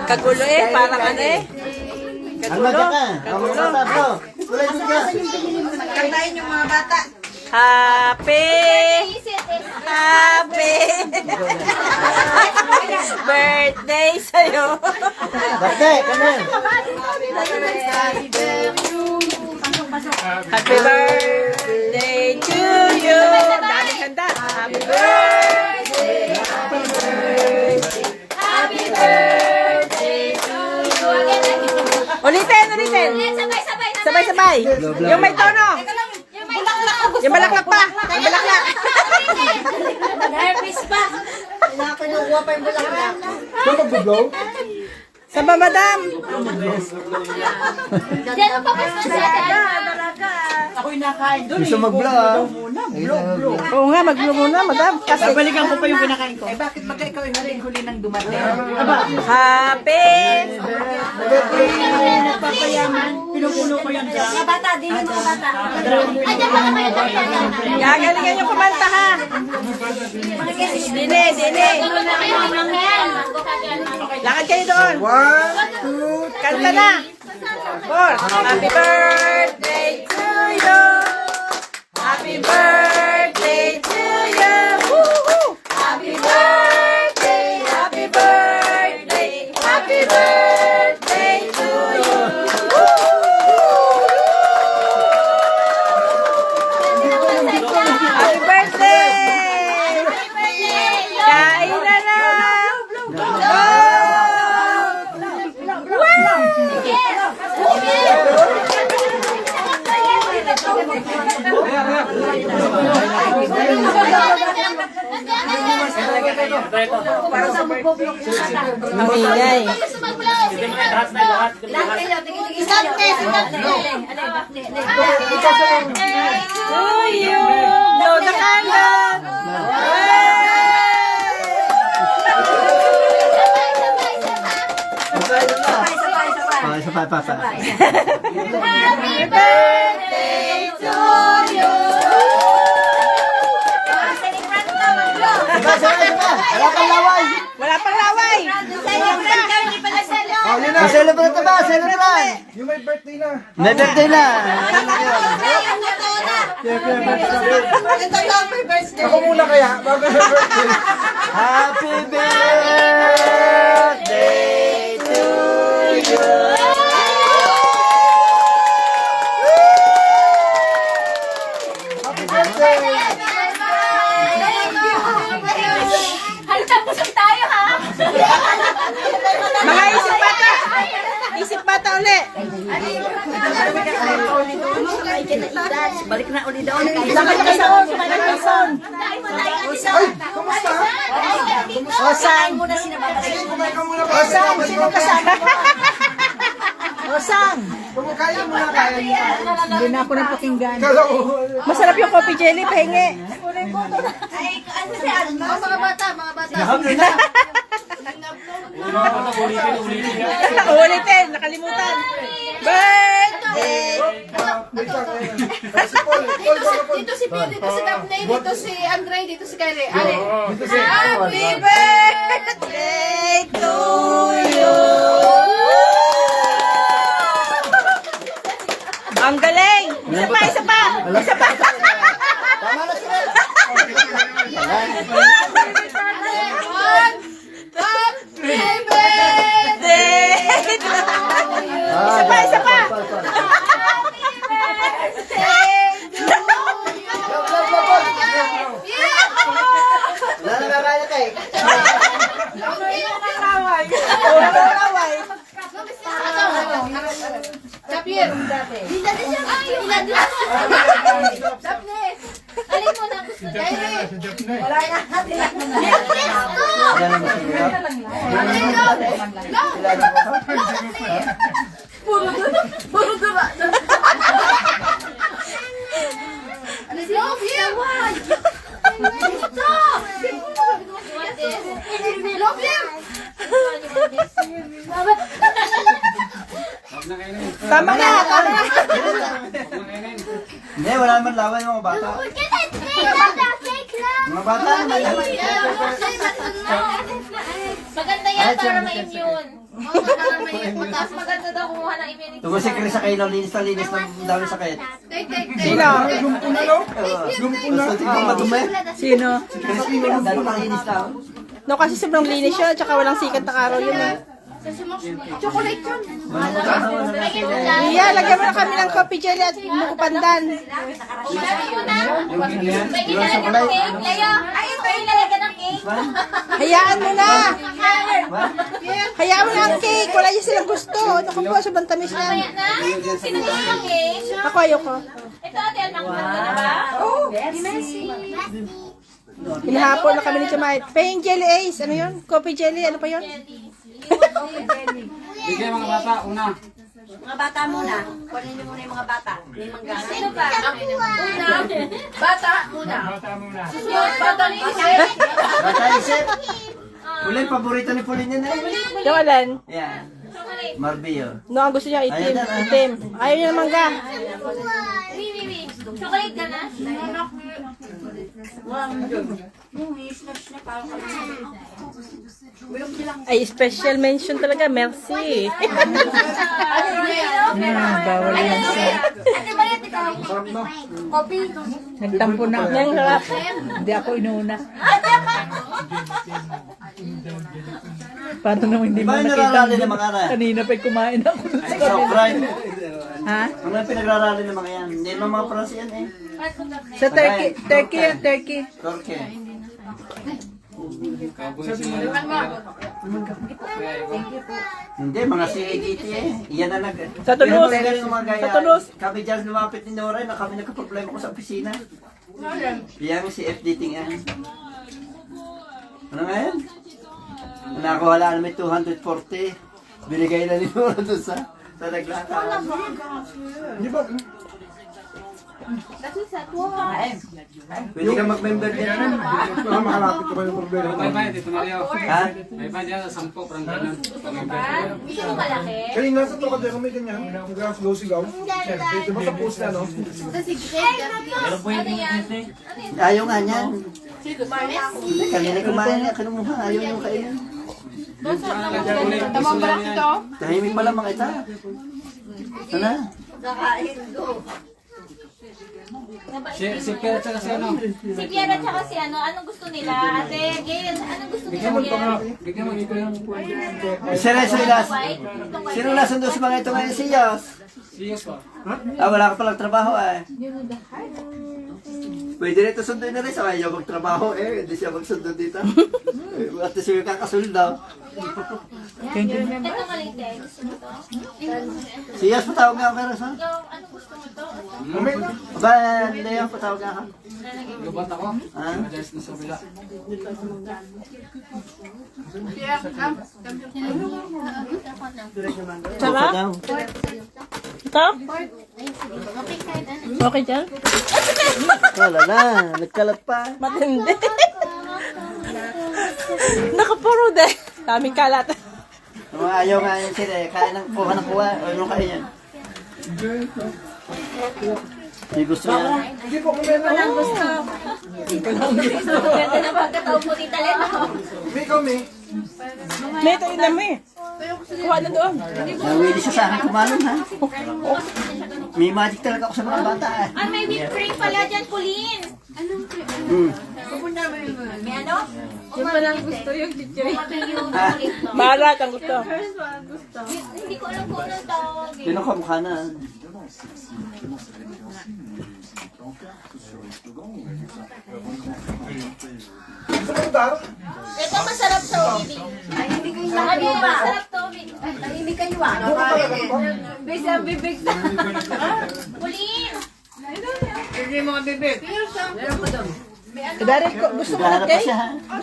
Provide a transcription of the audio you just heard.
Kagulo eh, parang ano eh. Kagulo. Kagulo. Kantayin yung mga bata. Happy birthday sa'yo. Birthday, kami. Happy birthday to you. Dami kanta. Happy birthday. Happy birthday. Happy birthday to you. Ulitin. Sabay. Yung may tono. Yung balaklak pa. Yung balaklak. Nervous pa. Kinukuha pa yung bulaklak. Mag-blow? Saan ba, madam? Diyan ang papasok sa Ako'y nakain doon. Gusto mag-blow, Oo nga, mag-blow muna, madam. Kasi Babalikan ko pa yung kinakain ko. Eh bakit pagka ikaw yung huling-huli ng dumating? happy. Nagpapayaman. Pinupuno ko yan dyan. mga bata. Dili mga bata. Ayan pa kayo. Gagalingan yung kumanta, ha? Dine. Lakad kayo doon. 1, 2, Kanta na. 4. Happy birthday to you. Happy birthday to you. Woo-hoo. Happy birthday. Happy birthday. Happy birthday to you. Happy birthday. Kain na na. Ang ingay. To you. Blow the candle. Happy birthday to you. Wala pang laway. Celebrate ba? Celebrate! Yung may birthday na. May birthday na! Ako muna kaya, bago yung birthday. Happy birthday to you! Happy birthday! Busog tayo ha. Mga isip bata. Isip bata uli. Balik na uli daw. Lakad ka sa on. Lakad ka sa on. Kumusta? Osang. Kumain ka muna ba? Osang. Sino kasama? Osang. Kumakain ka muna kaya niya. Hindi na ako napakinggan. Kala ko. Masarap yung coffee jelly. Pahingi. Mga bata. Ulitin. Nakalimutan. Birthday. Si Paul. Dito si Pierre, dito si Daphne, dito si Andre, dito si Kyrie. Ale. Happy birthday to you. Ang galing. Isa pa. Tama na sila! Happy birthday. Isa pa. Nanangaraya kayo. Javier. Daphne. Alin mo na gusto. Kyrie. Wala na. Puro dura. Love you. Love you. Tama na. Hindi, wala naman lawan yung mga bata. Mga bata naman. Yan, para ma-immune. Para ma-immune. Tapos maganda daw kumuha ng immunity. Tumusik rin sa kayo, linis ng dami sakit. Sino? Lumpo na, no? Lumpo na. Gusto ko madumi. Sino? Dalo makinis na. No, kasi sobrang linis yun, at saka walang sikat na araw yun eh. Chocolate yun. Iya, lagyan mo na kami ng coffee jelly at buko pandan. Sabi mo na. May nilalagyan ng cake. Leo, ay, ito yung nilalagyan ng cake. Hayaan mo na! Hayaan mo na ang cake! Wala niya silang gusto. Naku po, sobrang tamis Mamaya yan. na. Sino gusto ng cake? Ako, ayoko. Ito, ate, nakapagod na ba? Hinahapon na kami ni Chamay. Paying jelly ace. Ano yun? Coffee jelly. Ano pa yun? Bigay mga bata, una. Mga bata muna. Kunin niyo muna yung mga bata. May mangga. Sino ba? Una. Bata muna. Bata muna. Yun, bata ni Isip. Bata isip. Ulay, paborito ni Pauline yan eh. Yung alan. Yan. Chocolate. Marbio. No, ang gusto niya itim. Itim. Ayaw niya ng mangga. Wiwi. Chocolate ka na? Ay, special mention talaga. Merci. Bawal yan siya. Ate Bayat, ikaw. Kopi. Nagtampo na ako. Yang harap. Hindi ako inuuna. Paano naman hindi mo Ba yung nakita? nararali ng mga anak? Kanina pa'y kumain ako. So, crime. Ha? Mga pinagrarali ng mga yan. Hindi naman mga Pransi yan eh. Sa Turkey. Turkey yan, Turkey. Torque. Hindi, mga CAGT eh. Iyan na nag... Sa Toulouse. Yan ang magaling ng mga gaya. Sa Toulouse. Kami dyan lumapit ni Nora na kami nagka-problema ko sa opisina. Yan si FDT nga. Ano nga yan? Nakuha lang namin 240. Binigay na ni Nora doon sa naglakad. Di ba? Pwede ka mag-member din naman. Makalapit ka ba yung problema? May bayad, dito na rin. Ha? May bayad yan, 10, parang ganun. Gusto mo malaki? Kanina sa Trocadero may ganyan. Sigaw-sigaw. Dito ba sa post na, no? Ano yan? Ayaw nga niyan. Hindi, kanina kumain niya. Kanumuha, ayaw niyong kainin. Tamang balak ito. Tahimik malamang ita. Ano? Kakain ko. Si Pierre at si ano. Si Pierre at saka si ano, anong gusto nila? Ate, Gail, anong gusto nila? Bigyan mo pa nga. Pierre? Bigyan mo ito yung White? Sino lasan doon sa mga ito ngayon si Yos? siyos pa. Ah, wala ka palang trabaho eh. Pwede rin ito sunduin na rin sa ayaw magtrabaho eh. Hindi siya magsundo dito. At siya kakasuldaw. Ito maliit eh. Gusto mo to? Si Yos, patawag nga ako meron sa? Ikaw, anong gusto mo to? Aba, Leo, patawag nga ako. Lubat ako. Ha? Adjust na sa bila. Sarap? Daw. Ito? Okay dyan? Wala na, nagkalat pa. Matindi. Nakapuro din. Daming kalat. Ang mga ayaw nga yun sila eh. Kaya ng kuha ng kuha. O yung kaya yan. May gusto yan. Hindi po kung meron. Walang gusto. Ganda na pagkataon mo ni Talento. May kami. May ito na may. Kuha na doon. Nawili siya sa akin kumalong ha. May magic talaga ako sa mga bata eh. Ah, may whipped cream pala dyan, Pauline. May ano? Yung palang gusto yung chichirin. Marat ang gusto. Hindi ko alam kung anong tawag eh. Yun ang kamukha na. Gusto mo dar? Ito masarap sa ubi. Ay, hindi kayo Ano yung ba? masarap to ubi? Ay, hindi kayo ah. Pauline! Dari ko, gusto ko ng Naghahanap pa cake? siya ha.